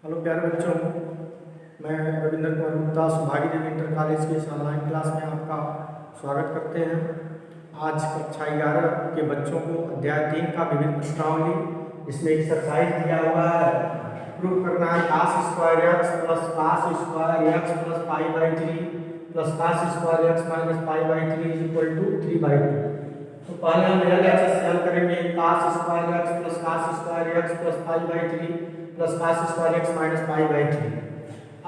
Hello प्यारे बच्चों, मैं रविंद्र कुमार गुप्ता सुभागी देवी इंटर कॉलेज के इस ऑनलाइन क्लास में आपका स्वागत करते हैं। आज कक्षा 11 के बच्चों को अध्याय 3 का विभिन्न प्रश्नावली, इसमें एक्सरसाइज दिया हुआ है। प्रूव करना है cos square x plus cos square x plus pi by 3 plus cos square x minus pi by 3 is equal to 3/2। तो पहले हम LHS से हल करेंगे cos square x plus cos square x plus pi by 3 plus cos square x minus pi by 3।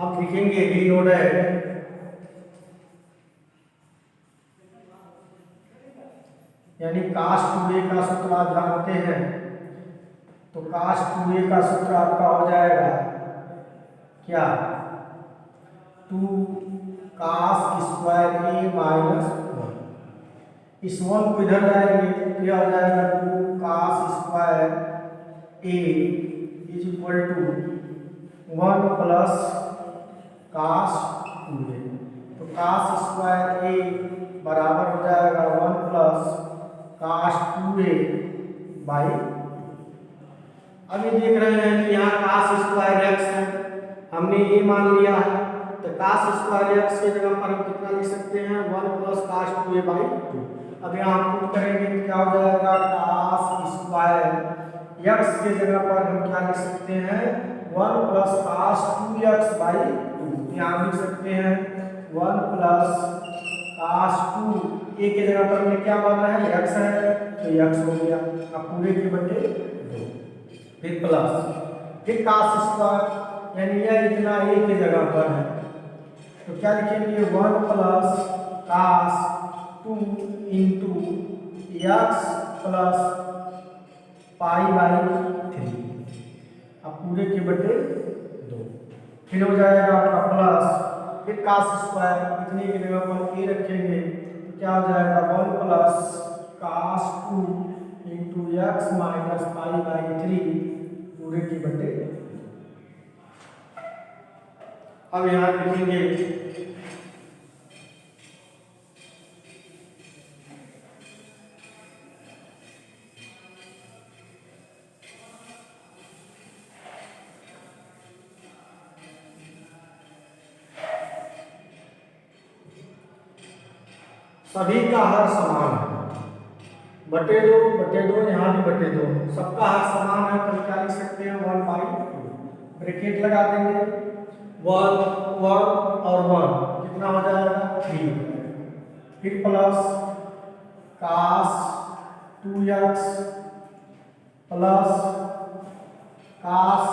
अब लिखेंगे D naught है, यानी cos 2a का सूत्र आप जानते हैं, तो cos 2a का सूत्र आपका हो जाएगा क्या, 2 cos स्क्वायर a माइनस 1। इस 1 को इधर लाएंगे तो यह हो जाएगा 2 cos square a is equal to 1 plus cos 2a। तो cos स्क्वायर a बराबर हो जाएगा 1 प्लस cos 2a बाई। अब ये देख रहे हैं कि यहाँ cos स्क्वायर एक्स है, हमने ये मान लिया है, तो cos स्क्वायर एक्स की जगह पर हम कितना लिख सकते हैं, 1 प्लस cos 2a बाई 2। अब यहाँ हम पुट करेंगे तो क्या हो जाएगा, cos स्क्वायर एक्स की जगह पर हम क्या लिख सकते हैं, 1 प्लस cos 2x बाई 2। यहाँ लिख सकते हैं 1 प्लस cos 2a के जगह पर हमने क्या माना है, x है, तो x हो गया। अब पूरे के बटे 2, फिर प्लस, फिर cos स्क्वायर यानी यह इतना a की जगह पर है, तो क्या लिखेंगे 1 plus cos 2 into x plus pi by 3। अब पूरे के बटे 2, फिर हो जाएगा आपका प्लस, फिर cos स्क्वायर इतने की जगह पर a रखेंगे तो क्या हो जाएगा 1 plus cos 2 into x minus pi by 3 पूरे के बटे। अब यहाँ लिखेंगे सभी का हर समान है, बटे 2 यहाँ भी बटे 2, सबका हर समान है, तो क्या लिख सकते हैं 1/2। ब्रैकेट लगा देंगे 1 1 और 1 कितना हो जाएगा 3, फिर plus cos 2x plus cos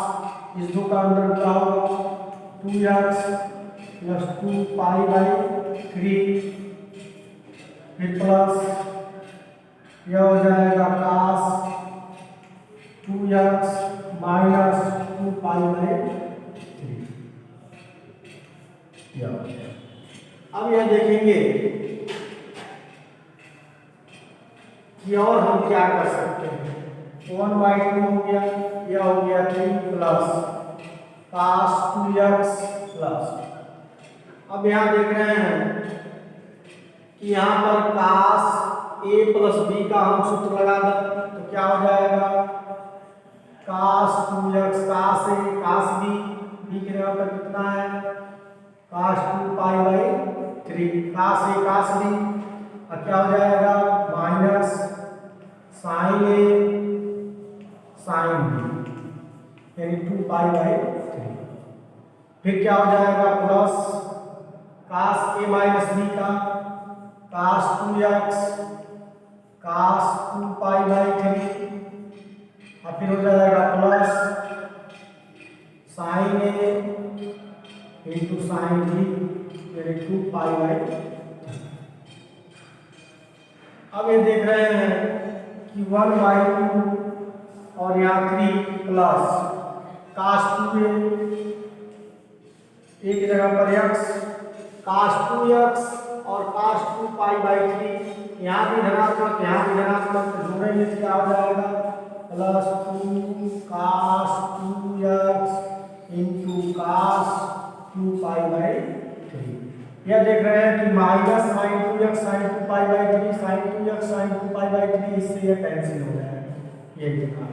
इस 2 का अंदर क्या होगा 2x प्लस 2 पाई बाई 3, फिर प्लस यह हो जाएगा cos 2x minus 2 pi by 3। अब यह देखेंगे कि और हम क्या कर सकते हैं, 1/2 हो गया, यह हो गया 3 प्लस cos 2x प्लस। अब यहाँ देख रहे हैं कि यहाँ पर cos a प्लस b का हम सूत्र लगा दें तो क्या हो जाएगा, cos 2x cos a cos b की जगह पर कितना है cos 2 pi by 3, cos a cos b, और क्या हो जाएगा minus sin a sin b यानी 2 पाई बाई 3। फिर क्या हो जाएगा plus cos a minus b का cos 2x cos 2 pi by 3, और फिर हो जाएगा plus sin a into sin b यानी 2 पाई बाई 3। अब ये देख रहे हैं कि 1/2 और यहाँ 3 प्लस cos 2a एक जगह पर x cos 2x और cos 2 पाई बाई 3, यहाँ भी धनात्मक यहाँ भी धनात्मक, तो जोड़ेंगे तो क्या हो जाएगा plus 2 cos 2x into cos 2 pi by 3। यह देख रहे हैं कि minus sin 2x sin 2 pi by 3 sin 2x sin 2 pi by 3, इससे यह कैंसिल हो जाएगा, ये देखा।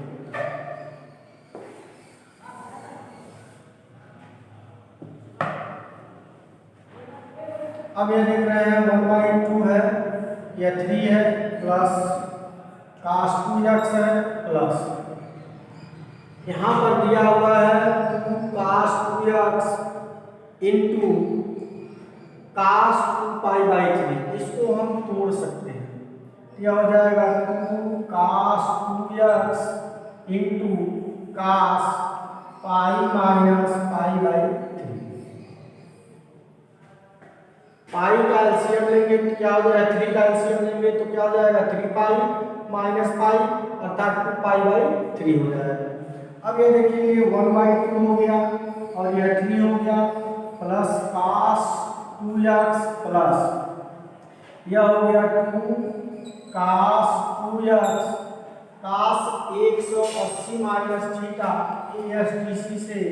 अब ये देख रहे हैं 1/2 है, ये 3 है, प्लस cos 2x है, प्लस यहाँ पर दिया हुआ है 2 cos 2x इंटू cos 2π/3। इसको हम तोड़ सकते हैं, क्या हो जाएगा 2 cos 2x इंटू cos π-π/3। पाई का एलसीएम लेंगे तो क्या हो जाएगा, 3 का एलसीएम लेंगे तो क्या हो जाएगा 3π माइनस पाई अर्थात 2π/3 हो जाएगा। अब ये देखिए 1/2 हो गया और यह 3 हो गया, प्लस cos 2x प्लस यह हो गया 2 cos 2x cos 180 minus theta ASTC से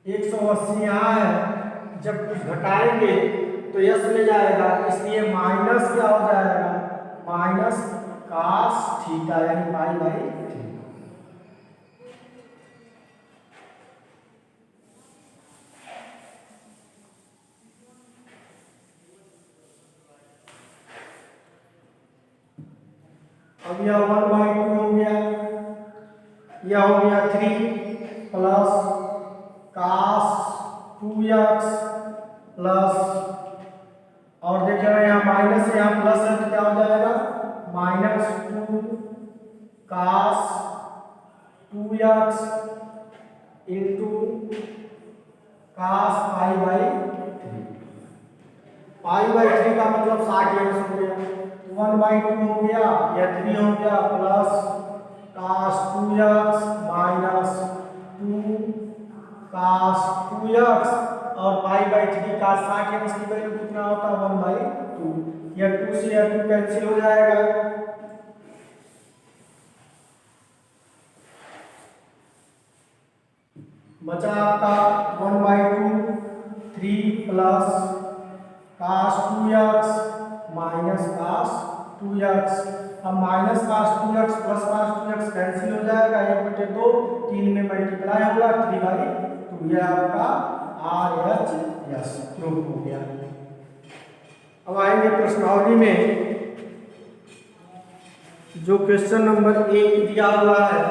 180 यहाँ है, जब कुछ घटाएंगे तो यस में जाएगा, इसलिए माइनस क्या हो जाएगा, माइनस cos थीटा यानी π/3। अब यह 1/2 हो गया, यह हो गया 3 प्लस cos 2x प्लस और देखिए यहाँ माइनस है, यहाँ प्लस है तो क्या हो जाएगा -2 cos 2x इंटू cos π/3। π/3 का मतलब 60 हो गया, 1/2 हो गया, यह 3 हो गया, plus cos 2x minus 2 cos 2x और π/3 का 60 इसकी वैल्यू कितना होता है 1/2। यह 2 से यह 2 कैंसिल हो जाएगा, बचा आपका 1/2 3 plus cos 2x minus cos 2x। अब minus cos 2x plus cos 2x cancel हो जाएगा, 1/2 3 में मल्टीप्लाई होगा 3/2। यह आपका RHS प्रूफ हो गया। अब आएंगे प्रश्नावली में, जो क्वेश्चन नंबर 1 दिया हुआ है,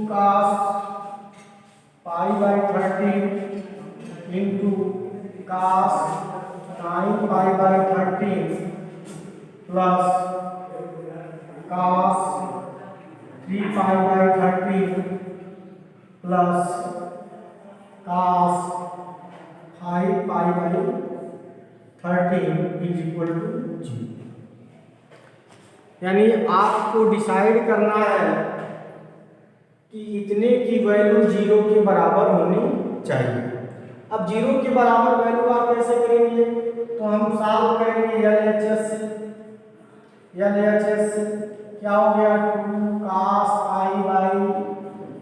cos π/13 into cos 9π/13 plus cos 3π/13 plus cos 5π/13 is equal to 0। यानी आपको डिसाइड करना है कि इतने की वैल्यू 0 के बराबर होनी चाहिए। अब 0 के बराबर वैल्यू आप कैसे करेंगे, तो हम सॉल्व करेंगे LHS से। LHS से क्या हो गया 2 cos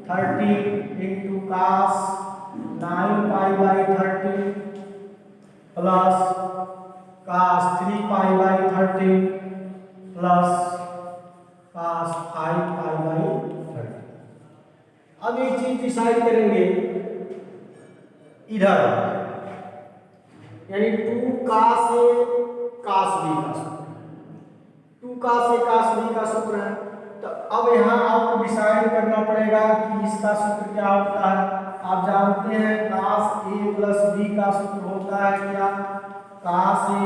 π/13 into cos 9π/13 plus cos 3π/13 plus cos 5π/13। अब एक चीज डिसाइड करेंगे इधर, यानी 2 cos A cos B का सूत्र, 2 cos A cos B का सूत्र है। तो अब यहाँ आपको डिसाइड करना पड़ेगा कि इसका सूत्र क्या होता है। आप जानते हैं cos A प्लस B का सूत्र होता है क्या, cos A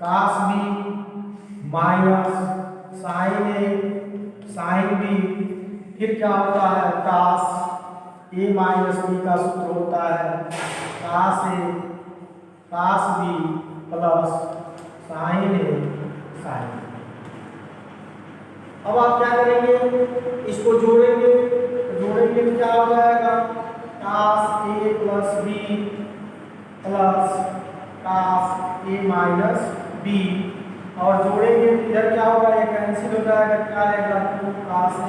cos B minus sin A sin B, फिर क्या होता है cos A माइनस B का सूत्र होता है cos A cos B plus sin A sin B। अब आप क्या करेंगे, इसको जोड़ेंगे, तो क्या हो जाएगा cos A plus B plus cos A minus B, और जोड़ेंगे इधर क्या होगा, ये कैंसिल हो जाएगा, क्या आएगा 2 cos A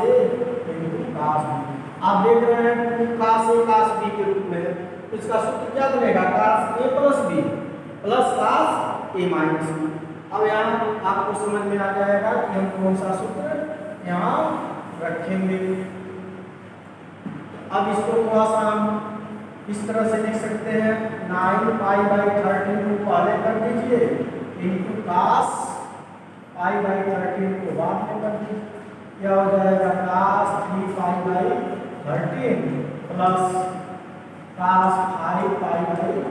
into cos B। आप देख रहे हैं 2 cos A cos B के रूप में, इसका सूत्र क्या बनेगा cos A plus B plus cos A minus B. अब यहाँ आपको समझ में आ जाएगा कि हम कौन सा सूत्र यहाँ रखेंगे। अब इसको थोड़ा सा हम इस तरह से लिख सकते हैं, 9π/13 को पहले कर दीजिए इंटू कास π/13 को बाद में कर दीजिए। क्या हो जाएगा, कास 3π/13 प्लस कास 5π/13।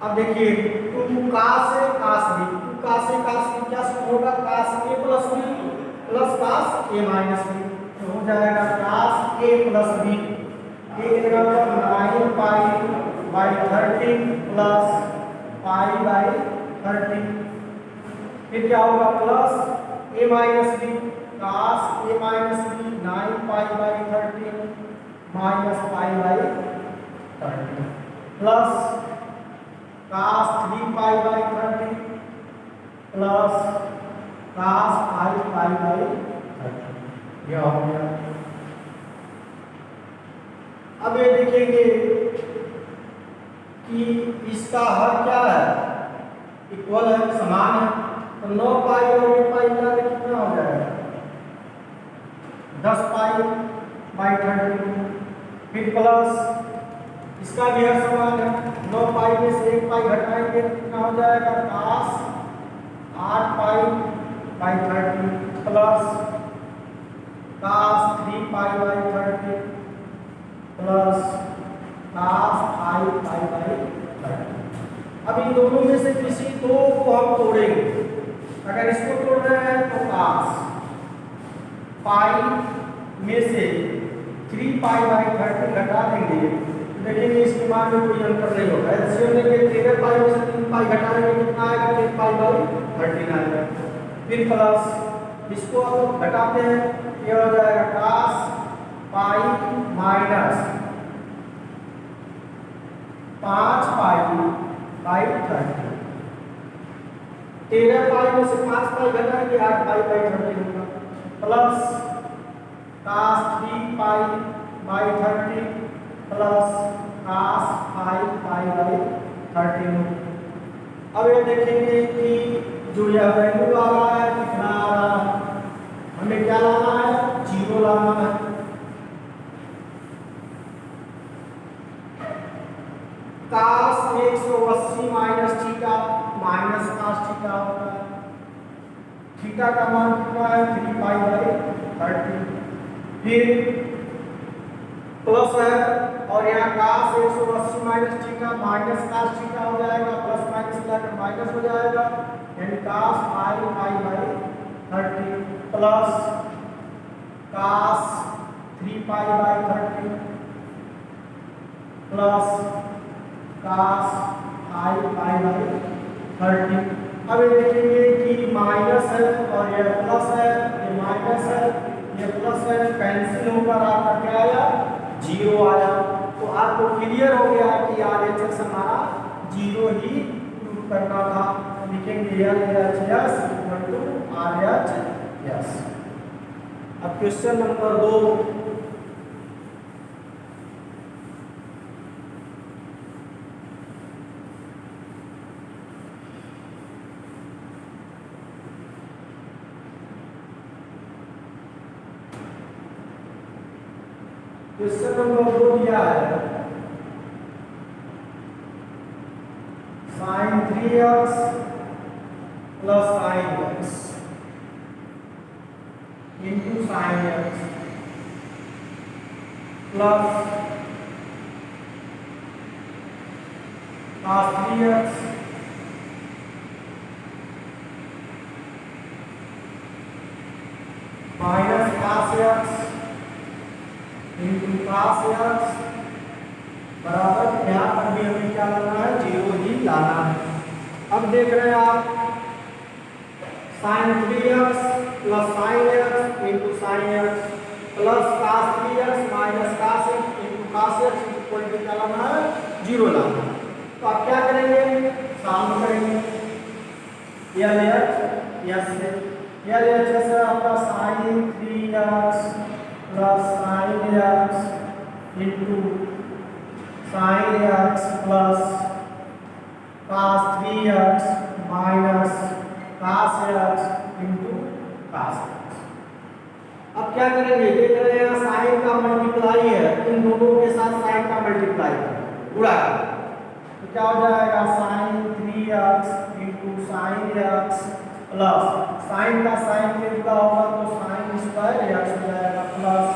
अब देखिए 2 कास से कास बी, 2 कास से कास बी क्या सूत्र होगा, कास ए plus B plus cos A minus B. तो हो जाएगा कास ए प्लस बी, ए की जगह 9π/13 प्लस π/13। फिर क्या होगा, plus A minus B, cos A minus B 9π/13 minus π/13 plus cos 3π/13 plus cos 5π/13। यह हो गया। अब ये देखेंगे कि इसका हर क्या है, इक्वल है, समान है। तो 9π और 8π मिला के कितना हो जाएगा, 10π/13। फिर प्लस इसका भी हर समान है, 9π में से 1π घटाएंगे कितना हो जाएगा, कास 8π/13 प्लस कास 3π/13 प्लस कास 5π/13। अब इन दोनों में से किसी दो को हम तोड़ेंगे। अगर इसको तोड़ रहे हैं तो कास पाई में से 3π/13 घटा देंगे, देखेंगे इसके मान में कोई अंतर नहीं होगा। एलसीएम लेंगे 13π में से 3π घटाएंगे कितना आएगा, 3π/13 आएगा। फिर प्लस इसको अब घटाते हैं, ये हो जाएगा कास पाई माइनस 5π/13। 13π में से 5π घटाएंगे 8π/13 होगा, प्लस कास 3π/13 प्लस कास 5π/13। अब ये देखेंगे कि जो यह वैल्यू आ रहा है कितना आ रहा है, हमें क्या लाना है, 0 लाना है। Cos 180 minus theta minus cos theta होता है। थीटा का मान कितना है, 3π/13। फिर प्लस है और यहाँ cos 180 minus theta minus cos theta हो जाएगा, प्लस माइनस मिलाकर माइनस हो जाएगा, यानी कास 5π/13 प्लस कास 3π/13 प्लस कास 5π/13। अब ये देखेंगे कि माइनस है और यह प्लस है, ये माइनस है ये प्लस है, कैंसिल होकर आपका क्या आया, 0 आया। तो आपको क्लियर हो गया कि RHS हमारा 0 ही प्रूव करना था। लिखेंगे LHS = RHS। अब क्वेश्चन नंबर 2, क्वेश्चन नंबर 2 दिया है sin 3x plus sin x into sin x plus cos 3x minus cos x into cos x बराबर, यहाँ पर भी हमें क्या लाना है, 0 ही लाना है। अब देख रहे हैं आप sin 3x plus sin x into sin x plus cos 3x minus cos x into cos x equal to क्या लाना है, 0 लाना है। तो आप क्या करेंगे, सॉल्व करेंगे। LHS है आपका sin 3x plus sin x into sin x x plus cos 3x minus cos x into cos x. अब क्या करेंगे, देख रहे हैं साइन का मल्टीप्लाई है, इन दोनों के साथ साइन का मल्टीप्लाई करें, गुणा करें, तो क्या हो जाएगा sine 3x into sine x plus sine का साइन के गुणा होगा तो साइन स्क्वायर एक्स हो जाएगा प्लस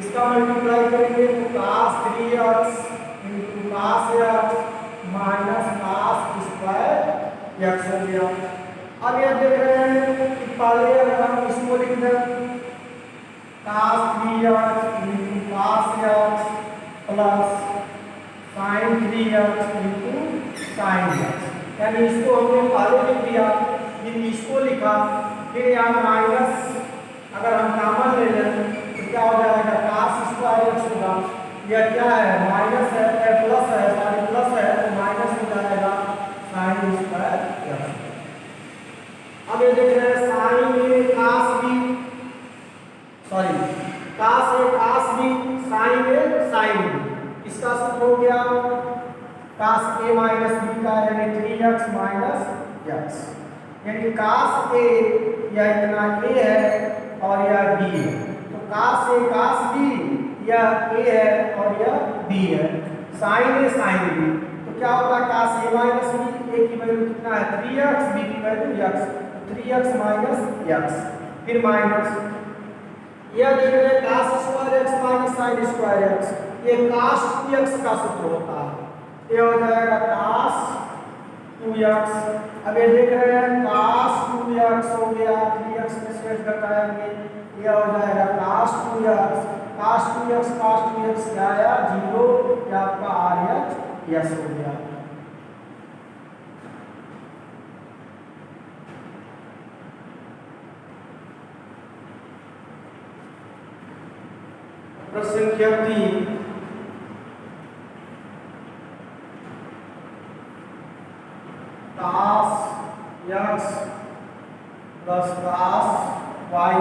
इसका मल्टीप्लाई करेंगे तो cos 3x into cos x minus cos square x हो गया। अब यह देख रहे हैं कि पहले अगर हम इसको लिख दें cos 3x into cos x plus sine 3x into sine x, यानी इसको हमने पहले लिख दिया, फिर इसको लिखा, फिर यहाँ माइनस अगर हम कॉमन ले लें तो क्या हो जाएगा कास स्क्वायर एक्स होगा, यह क्या है माइनस है प्लस है, सॉरी प्लस है तो माइनस हो जाएगा साइन स्क्वायर एक्स। अब ये देख रहे हैं साइन ए कास बी, सॉरी कास ए कास बी साइन ए साइन बी, इसका सूत्र हो गया कास ए माइनस बी का यानी 3x माइनस एक्स, यानी कास ए यह इतना ए है और यह बी है, तो कास ए कास बी यह ए है और यह बी है, साइन ए साइन बी, तो क्या होगा कास ए माइनस बी, ए की वैल्यू कितना है 3x, बी की वैल्यू x, तो 3x माइनस x, फिर माइनस यह देख रहे हैं cos square x minus sine square x, ये कास 2x का सूत्र होता है, ये हो जाएगा कास 2x। अब ये देख रहे हैं कास 2x हो गया, 3x में से घटाएंगे, यह हो जाएगा कास 2x, कास 2x क्या आया 0, ये आपका RHS हो गया। प्रश्न संख्या 3, cos x plus cos y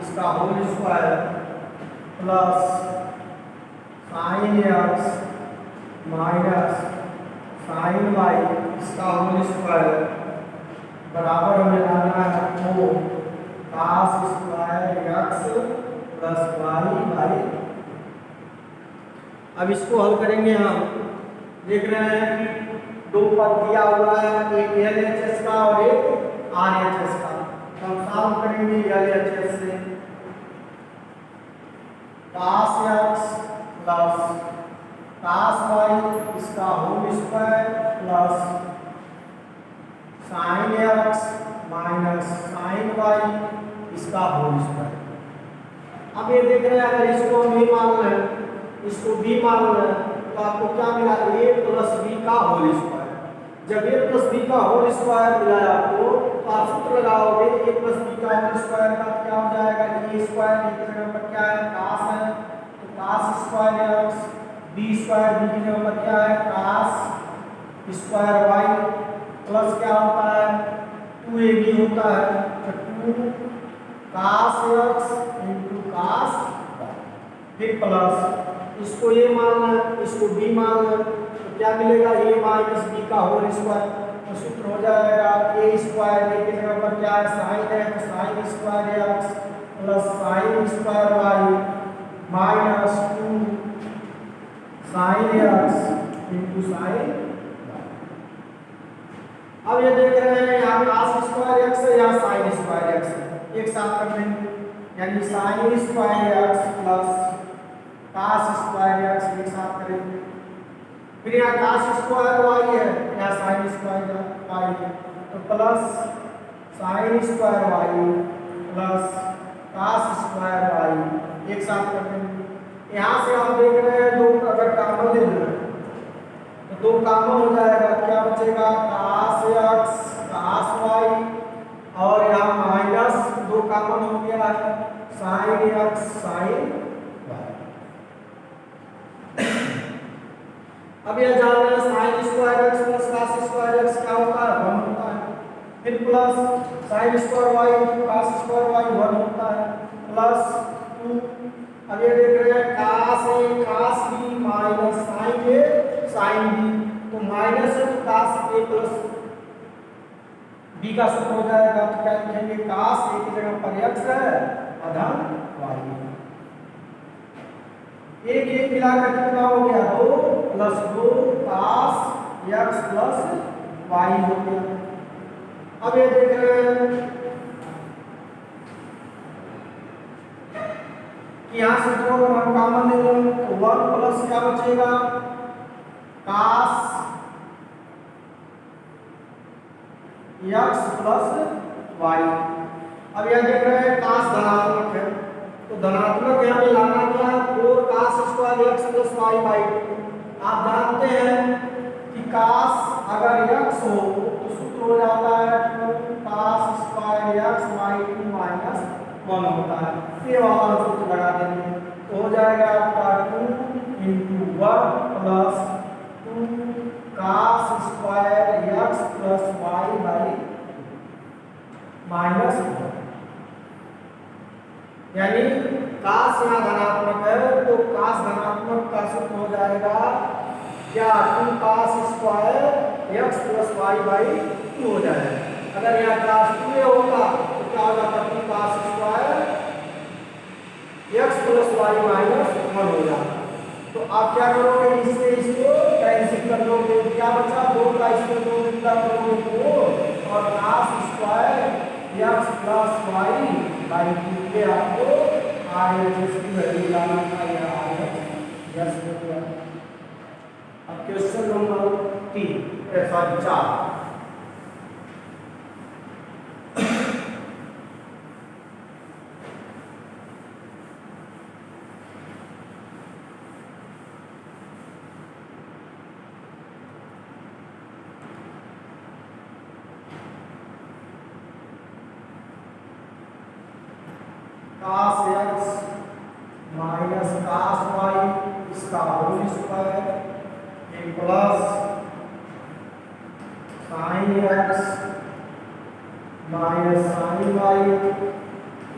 इसका whole square plus sine x minus sine y इसका होल स्क्वायर बराबर हमें लाना है तो cos square x plus y by. अब इसको हल करेंगे हम, देख रहे हैं कि दो पद दिया हुआ है, एक LHS का और एक RHS का, तो हम सॉल्व करेंगे LHS से, cos x plus cos y इसका whole square plus sine x minus sine y इसका होल स्क्वायर। अब ये देख रहे हैं अगर इसको हम a मान लें इसको b मान लें तो आपको क्या मिला a प्लस b का होल स्क्वायर। जब a प्लस b का होल स्क्वायर मिला आपको तो आप सूत्र लगाओगे a प्लस b का होल स्क्वायर का क्या हो जाएगा a स्क्वायर, a की जगह पर क्या है कास है तो cos square x, b square b की जगह पर क्या है कास स्क्वायर y प्लस क्या होता है 2ab होता है तो 2 कास x इंटू कास y, फिर प्लस इसको a मान लें इसको b मान लें तो क्या मिलेगा a माइनस b का होल स्क्वायर, तो सूत्र हो जाएगा a स्क्वायर, a की जगह पर क्या है साइन है तो sine square x plus sine square y minus 2 sine x into sine. अब ये देख रहे हैं यहाँ कास स्क्वायर x है यहाँ साइन स्क्वायर x है, एक साथ कर देंगे यानी sine square x plus cos square x एक साथ करेंगे, फिर यहाँ कास स्क्वायर y है यहाँ साइन स्क्वायर y है तो plus sine square y plus cos square y एक साथ कर देंगे। यहाँ से हम देख रहे हैं दो अगर कॉमन ले लें तो दो कॉमन हो जाएगा, क्या बचेगा कास x कास y और यहाँ माइनस दो कॉमन हो गया है साइन x साइन y। अब यह जान रहे हैं sine square x plus cos square x क्या होता है 1 होता है, फिर plus sine square y into cos square y 1 होता है प्लस 2। अब ये देख रहे हैं cos a cos b minus sine a sine B, तो माइनस है तो कास ए प्लस बी का सूत्र हो जाएगा। तो क्या लिखेंगे, कास ए की जगह पर एक्स है, अधन वाई। एक एक मिलाकर कितना हो गया, 2 plus 2 cos x plus Y हो गया। अब ये देख रहे हैं कि यहां से जो हम कॉमन ले लें तो 1 प्लस क्या बचेगा, कास एक्स प्लस वाई। अब यह देख रहे हैं कास धनात्मक है, तो धनात्मक यहाँ पे लाना क्या है, 4 cos square x plus y by 2। आप जानते हैं कि कास अगर एक्स हो तो सूत्र हो जाता है 2 cos square x by 2 minus 1 होता है। ये वाला सूत्र लगा देंगे तो हो जाएगा आपका 2 into 1 plus 2 cos square x plus y by minus 1। यानी कास यहाँ धनात्मक है तो कास धनात्मक का सूत्र हो जाएगा क्या, 2 cos square x plus y by 2 हो जाएगा। अगर यहाँ कास 2 होगा तो क्या हो जाता, 2 cos square x plus y minus 1 हो जाता। तो आप क्या करोगे, इससे इसको कैंसिल कर दोगे, क्या बचा, 2 का इसमें 2 गुना करोगे 4 और cos square x plus y by 2 के आपको RHS की वैल्यू लाना था, यह RHS हो गया। अब question number 3 sorry 4। Cos x minus cos y इसका whole square plus sine x minus sine y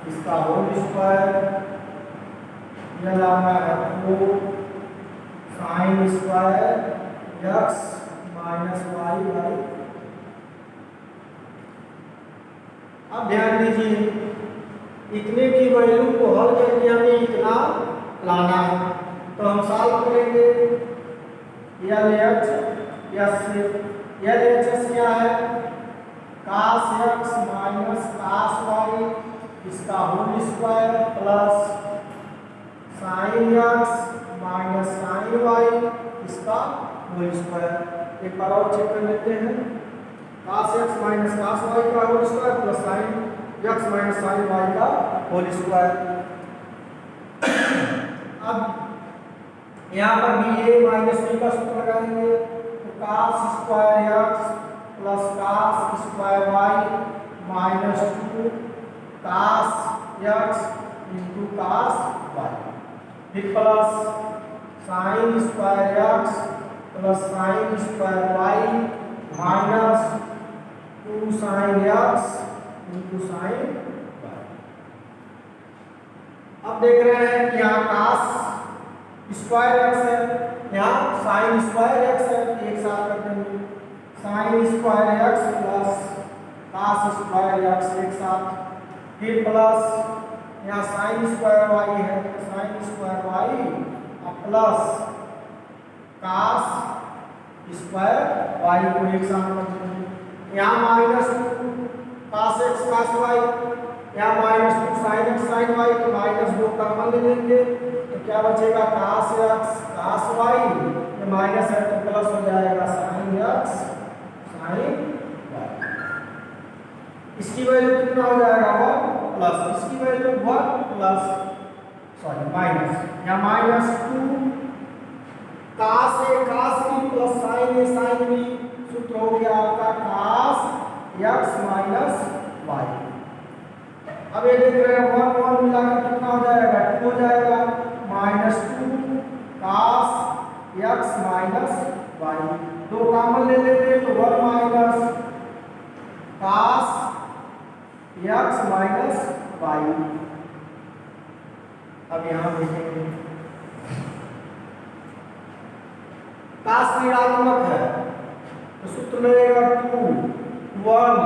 इसका होल स्क्वायर, यह लाना है 4 sine square x minus y by. अब ध्यान दीजिए, इतने की वैल्यू को हल करके हमें इतना लाना है, तो हम सॉल्व करेंगे। LHS क्या है, cos x minus cos y इसका whole square plus sine x minus sine y इसका होल स्क्वायर। एक बार और चेक कर लेते हैं, cos x minus cos y का whole square plus sine x minus sine y का होल स्क्वायर। अब यहाँ पर भी ए माइनस बी का सूत्र लगाएंगे, तो cos square x plus cos square y minus 2 cos x into cos y, फिर plus sine square x plus sine square y minus 2 sine x into sine y. अब देख रहे हैं कि यहाँ कास स्क्वायर एक्स है, यहाँ साइन स्क्वायर एक्स है, एक साथ कर देंगे sine square x plus cos square x एक साथ, फिर प्लस यहाँ साइन स्क्वायर वाई है, साइन स्क्वायर वाई और प्लस कास स्क्वायर वाई को एक साथ कर देंगे। यहाँ minus 2 cos x cos y, यहाँ minus 2 sine x sine y, तो माइनस 2 कॉमन ले लेंगे तो क्या बचेगा, कास एक्स कास वाई, ये माइनस है तो प्लस हो जाएगा साइन एक्स साइन वाई। इसकी वैल्यू कितना हो जाएगा, 1 प्लस इसकी वैल्यू 1 प्लस सॉरी माइनस, यहाँ माइनस 2 कास ए कास बी प्लस साइन ए साइन बी, सूत्र हो गया आपका कास एक्स माइनस वाई। अब ये देख रहे हैं 1 1 मिलाकर कितना हो जाएगा, 2 हो जाएगा, minus 2 cos x minus y, 2 common ले लेंगे तो 1 minus cos x minus y. अब यहाँ देखेंगे काश ऋणात्मक है तो सूत्र लगेगा 2 1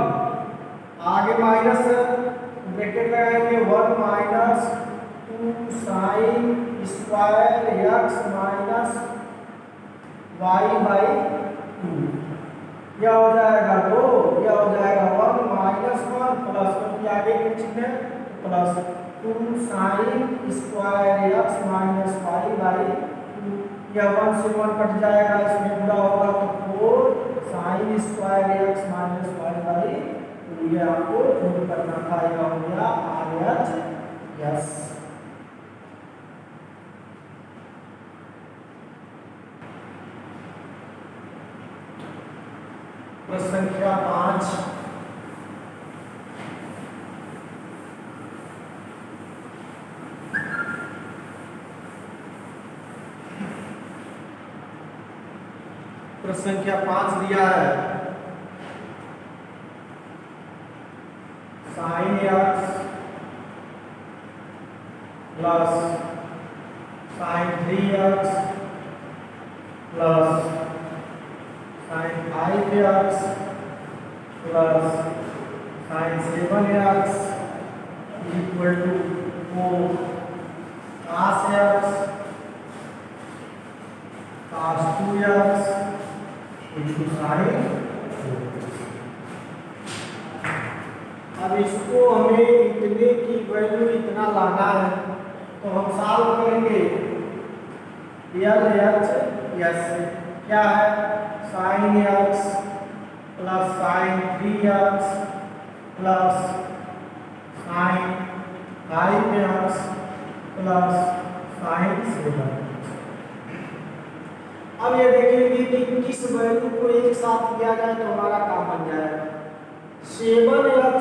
आगे माइनस ब्रैकेट लगाएंगे 1 minus 2 sine square x minus y by 2। यह हो जाएगा 2, यह हो जाएगा 1 माइनस 1 प्लस, क्योंकि आगे की चिन्ह है plus 2 sine square x minus y by 2। यह 1 से 1 कट जाएगा, इसमें पूरा होगा तो 4 sine square x minus y by 2। ये आपको प्रूव करना था, यह हो गया RHS। प्रश्न संख्या 5 प्रश्न संख्या 5 दिया है sine x plus sine 3x plus sine 5x plus sine 7x equal to 4 cos x cos 2x into sine. अब इसको हमें इतने की वैल्यू इतना लाना है तो हम सॉल्व करेंगे LHS। क्या है sine x plus sine 3x plus sine 5x plus sign 7। अब ये देखेंगे कि किस वैल्यू को एक साथ किया जाए तो हमारा काम बन जाएगा। 7x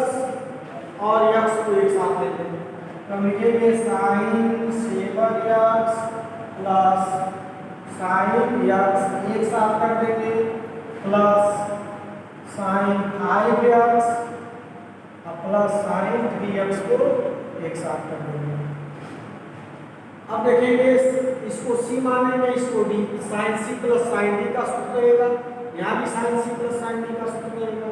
और x को एक साथ लेते हैं तो हम लिखेंगे sign 7x plus sine x एक साथ कर देंगे plus sine 5x plus sine 3x को एक साथ कर देंगे। अब देखेंगे इसको c मानेंगे, इसको d, sine c plus sine d का सूत्र रहेगा। यहाँ भी sine c plus sine d का सूत्र रहेगा।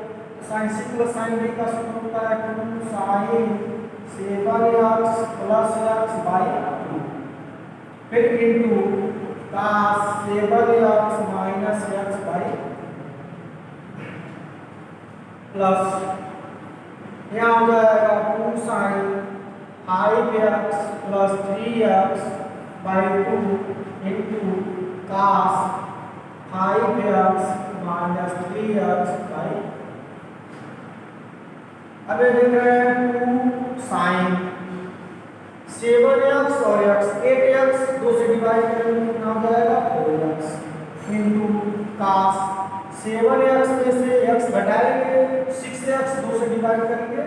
Sine c plus sine d का सूत्र होता है 2 sign 7x plus x by 2 फिर into cos 7x minus x by plus यहाँ हो जाएगा 2 sine 5x plus 3x by 2 into cos 5x minus 3x by. अब ये देख रहे हैं 2 साइन 7x और x 8x 2 से डिवाइड करेंगे कितना हो जाएगा 4x इंटू cos 7x में से x घटाएंगे 6x 2 से डिवाइड करेंगे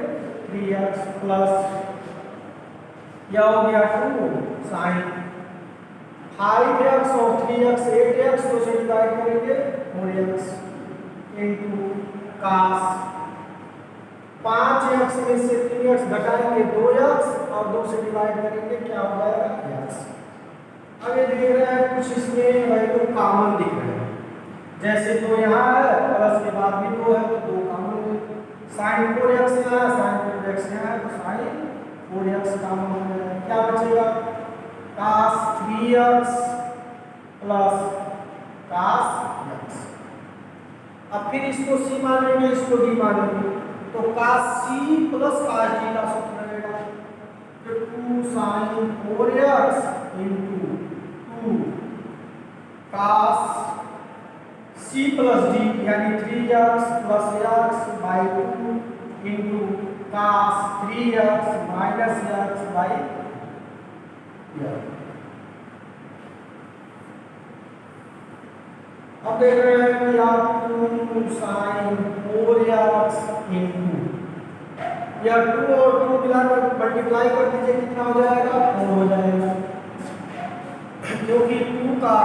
3x प्लस यह हो गया 2 साइन 5x और 3x 8x 2 से डिवाइड करेंगे 4x इंटू cos 5x में से 3x घटाएंगे 2x और 2 से डिवाइड करेंगे क्या हो जाएगा x। अब ये देख रहे हैं कुछ इसमें वैल्यू कॉमन दिख रहे हैं, जैसे 2 यहाँ है प्लस के बाद भी 2 है तो 2 कॉमन है। साइन 4x यहाँ है, साइन 4x यहाँ है तो साइन 4x कॉमन हो जाएगा। क्या बचेगा cos 3x plus cos x। अब फिर इसको c मानेंगे, इसको d मानेंगे तो cos c plus cos d का सूत्र रहेगा तो 2 sine 4x into 2 cos c plus d यानी 3x plus x by 2 into cos 3x minus x by. अब देख रहे हैं कि आप 2 साइन 4x इंटू या 2 और 2 मिलाकर मल्टीप्लाई कर दीजिए कितना हो जाएगा 4 हो जाएगा, क्योंकि 2 का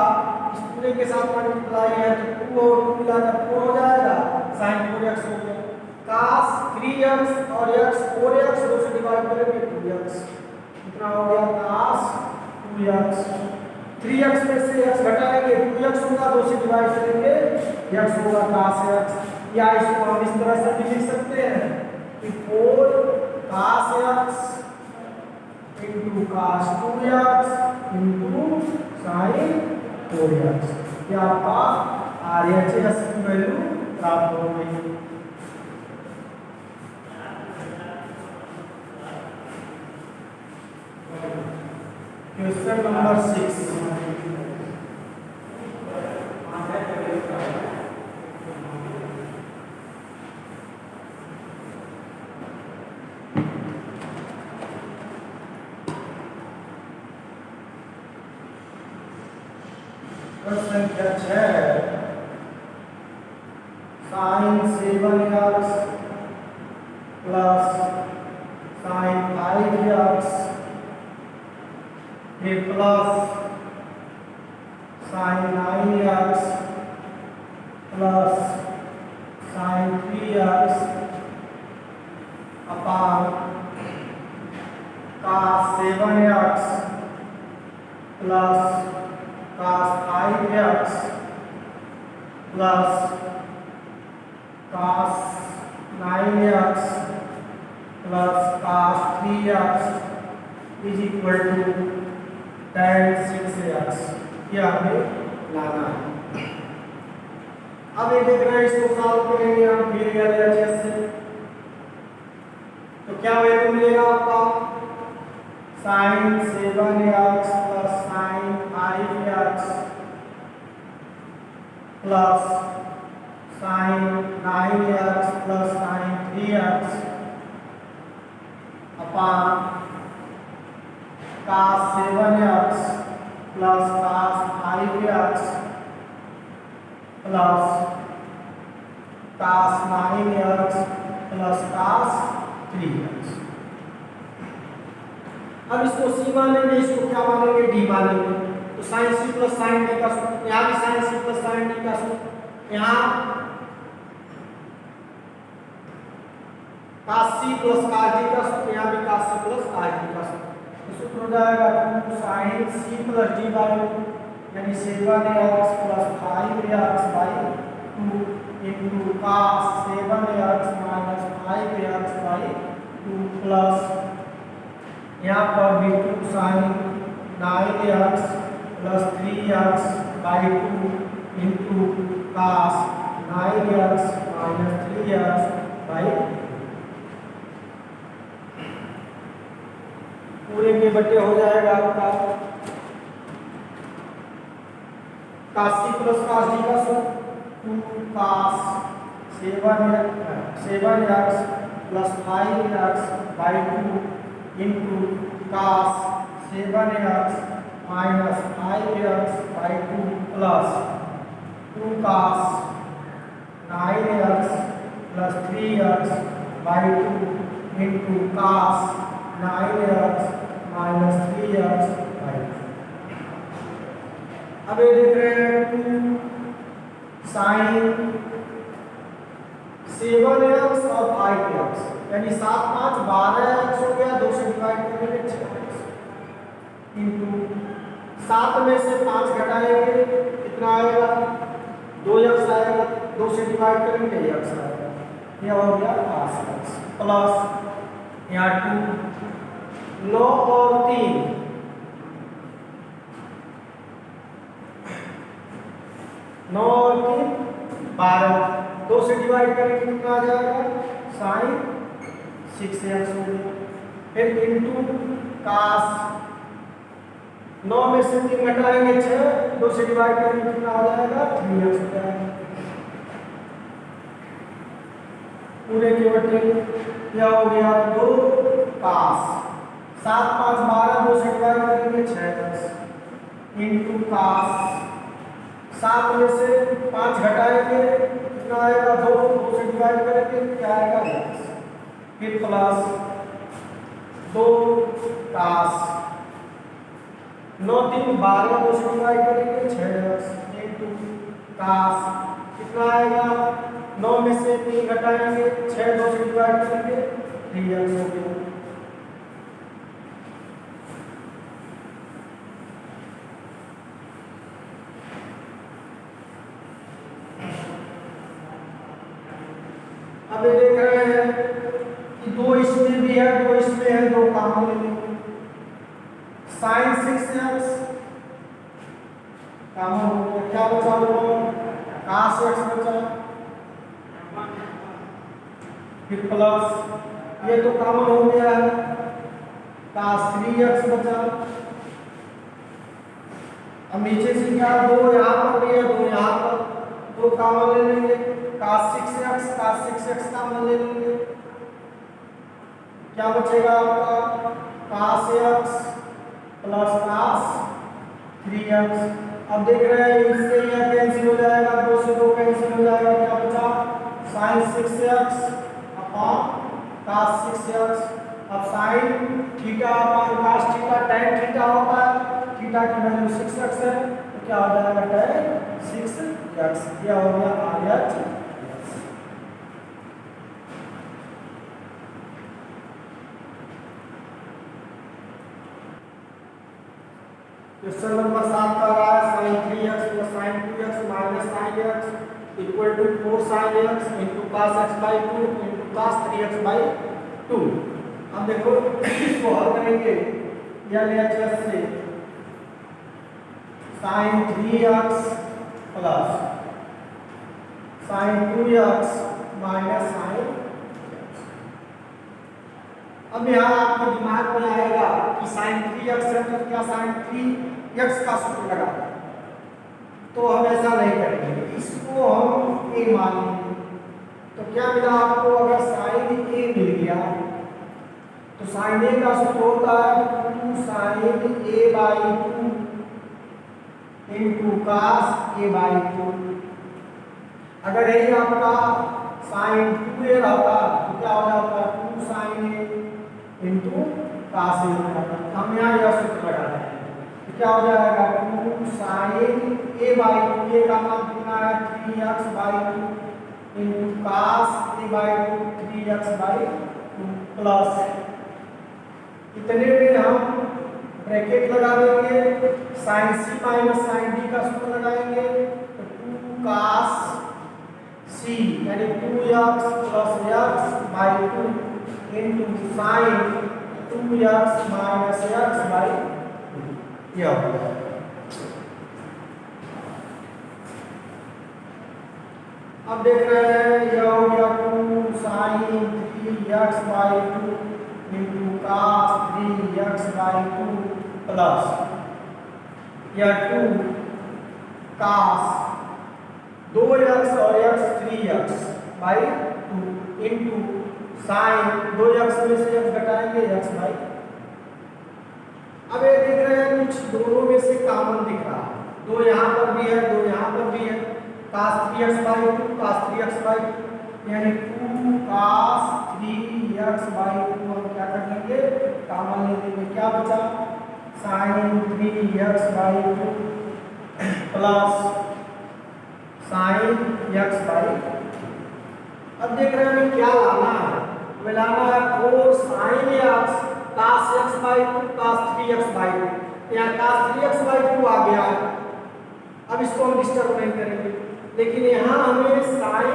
इस पूरे के साथ मल्टीप्लाई है तो 2 और 2 मिलाकर 4 हो जाएगा, साइन 4x हो गया। cos 3x और x 4x 2 से डिवाइड करेंगे 2x कितना हो गया cos 2x 3x में से x घटाएंगे 2x होगा, 2 से डिवाइड करेंगे x होगा cos x, या इसको हम इस तरह से भी लिख सकते हैं कि 4 cos x into cos 2x into sin 4x, ये आपका RHS की वैल्यू प्राप्त हो गई। क्वेश्चन नंबर 6, संख्या 6, sin 7x plus sin 5x फिर plus sin 9x plus sin 3x upon cos 7x plus cos 5x plus cos 9x plus cos 3x is equal to tan 6x, ये हमें लाना है। अब ये देख रहे हैं, इसको सॉल्व करेंगे हम फिर LHS से, तो क्या वैल्यू मिलेगा आपका sin 7x plus sin 5x plus sin 9x plus sin 3x upon cos 7x plus cos 5x plus cos 9x plus cos 3x। अब इसको c मानेंगे, इसको क्या मानेंगे, d मानेंगे, तो sin c plus sin d का सूत्र, यहाँ भी sin c plus sin d का सूत्र, यहाँ cos c plus cos d का सूत्र, यहाँ भी cos c plus cos d का सूत्र, सूत्र हो जाएगा 2 sin c plus d by 2, यानी 7x plus 5x by 2 into cos 7x minus 5x by 2 plus यहाँ पर भी 2 sin 9x plus 3x by 2 into cos 9x minus 3x by पूरे के बटे हो जाएगा आपका cos c plus cos d का सूत्र 2 cos 7x plus 5x by 2 into cos 7x minus 5x by 2 plus 2 cos 9x plus 3x by 2 into cos 9x minus 3x by 2। अब ये देख रहे हैं 2 sin 7x और 5x, यानी 7 5 12x हो गया, 2 से डिवाइड करेंगे 6x इंटू 7 में से 5 घटाएंगे कितना आएगा 2x आएगा, 2 से डिवाइड करेंगे x आएगा, यह हो गया 5x प्लस यहाँ 2 9 और 3 9 और 3 12, 2 से डिवाइड करेंगे कितना आ जाएगा sin 6x हो गया, फिर इंटू cos 9 में से 3 घटाएंगे 6, 2 से डिवाइड करेंगे कितना आ जाएगा 3x हो जाएगा, पूरे के बटे क्या हो गया 2 cos 7 5 12, 2 से डिवाइड करेंगे 6x इंटू cos 7 में से 5 घटाएंगे कितना आएगा 2, 2 से डिवाइड करेंगे क्या आएगा x, फिर प्लस 2 cos 9 3 12, 2 से डिवाइड करेंगे 6x इंटू cos कितना आएगा 9 में से 3 घटाएंगे 6, 2 से डिवाइड करेंगे 3x हो गया। अब ये देख रहे हैं कि दो इसमें भी है, दो इसमें है, दो कॉमन ले लेंगे। साइन 6x कॉमन हो गया, क्या बचा ऊपर, cos x बचा, फिर प्लस ये तो कॉमन हो गया है, cos 3x बचा। अब नीचे से क्या, दो यहाँ पर भी है, दो यहाँ पर, दो कॉमन ले लेंगे, cos 6x कॉमन ले लेंगे, क्या बचेगा आपका, cos x plus cos 3x। अब देख रहे हैं इससे यह कैंसिल हो जाएगा, दो से दो कैंसिल हो जाएगा, क्या बचा, sin 6x upon cos 6x। अब sin theta upon cos theta tan theta होता है, थीटा की वैल्यू 6x है, तो क्या हो जाएगा tan 6x, क्या हो गया RHS। क्वेश्चन नंबर 7 का रहा है sin 3x plus sin 2x minus sin x equal to 4 sin x into cos x by 2 into cos 3x by 2। अब देखो इसको हल करेंगे LHS से, sin 3x plus sin 2x minus sin। अब यहाँ आपके दिमाग में आएगा कि sin 3x है तो क्या sin 3x का सूत्र लगा, तो हम ऐसा नहीं करेंगे, इसको हम a मान लेंगे। तो क्या मिला आपको, अगर sin a मिल गया तो sin a का सूत्र होता है 2 sin a by 2 into cos a by 2। अगर यही आपका sin 2a रहता तो क्या हो जाता, 2 sin a into cos a। हम यहाँ यह सूत्र लगा रहे हैं, तो क्या हो जाएगा 2 sin a बाई 2, a का मान कितना है 3x by 2 into cos a by 2 3x by 2 plus इतने में हम ब्रैकेट लगा देंगे, sin c minus sin d का सूत्र लगाएंगे, तो 2 cos c यानी 2x plus x by 2 into sin 2x minus x by 2। यह हो गया। अब देख रहे हैं यह हो गया 2 sin 3x by 2 into cos 3x by 2 plus यह 2 cos 2x और x 3x by 2 into sin 2x में से x घटाएंगे x बाई। अब ये देख रहे हैं कुछ दोनों में से कॉमन दिख रहा है, दो यहाँ पर भी है, दो यहाँ पर भी है, cos 3x by 2 cos 3x by 2 यानी 2 cos 3x बाई 2 हम क्या कर लेंगे, कॉमन ले लेंगे, क्या बचा sin 3x by 2 plus sin x by. अब देख रहे हैं क्या लाना है, मिलाना है 4 sin x cos x by 2 cos 3x by 2। यहाँ cos 3x बाई 2 आ गया है, अब इसको हम डिस्टर्ब नहीं करेंगे, लेकिन यहाँ हमें sin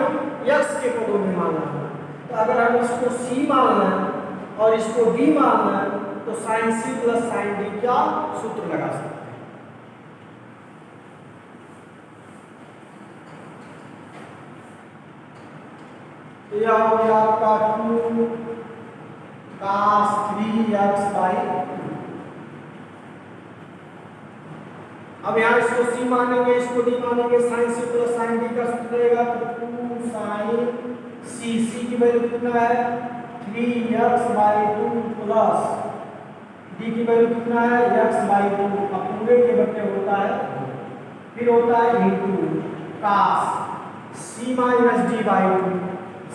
x के पदों में मानना है। तो अगर हम इसको c मानना है और इसको d मानना है तो sin c plus sin d क्या सूत्र लगा सकते हैं। यह हो गया आपका 2 cos 3x बाई 2। अब यहाँ इसको c मानेंगे, इसको d मानेंगे, sin c plus sin d का सूत्र रहेगा, तो 2 sin c की वैल्यू कितना है 3x बाई 2 प्लस d की वैल्यू कितना है x बाई 2, अब पूरे के बट्टे होता है, फिर होता है into cos c minus d by 2,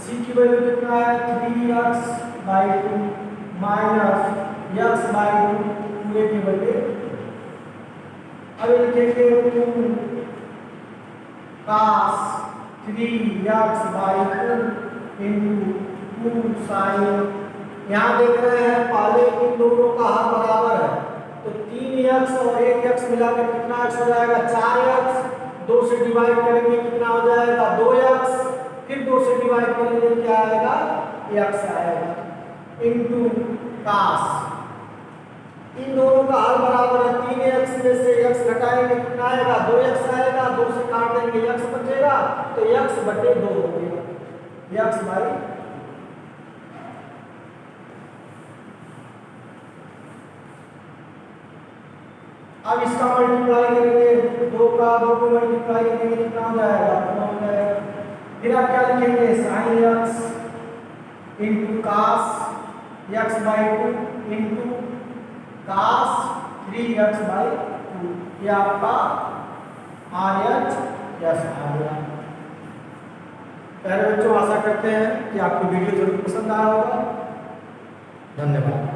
c की वैल्यू कितना है 3x by 2 minus x by 2 पूरे के बट्टे। अब लिखेंगे 2 cos 3x by 2 into 2 sin। यहाँ देख रहे हैं पहले इन दोनों का हर बराबर है, तो 3x और 1x मिलाकर कितना x हो जाएगा 4x, 2 से डिवाइड करेंगे कितना हो जाएगा 2x, फिर 2 से डिवाइड करेंगे क्या आएगा, x आएगा इंटू कास। इन दोनों का हल बराबर है, 3x में से x घटाएंगे कितना आएगा, 2x आएगा, 2 से काट देंगे x बचेगा, तो x बटे 2 हो गया, x बाई। अब इसका मल्टीप्लाई करेंगे, 2 का 2 को मल्टीप्लाई करेंगे कितना हो जाएगा, 9 हो जाएगा। फिर आप क्या लिखेंगे, sine x into cos x by 2 into cos 3x by 2, ये आपका RHS आ गया। पहले बच्चों आशा करते हैं कि आपको वीडियो जरूर पसंद आया होगा। धन्यवाद।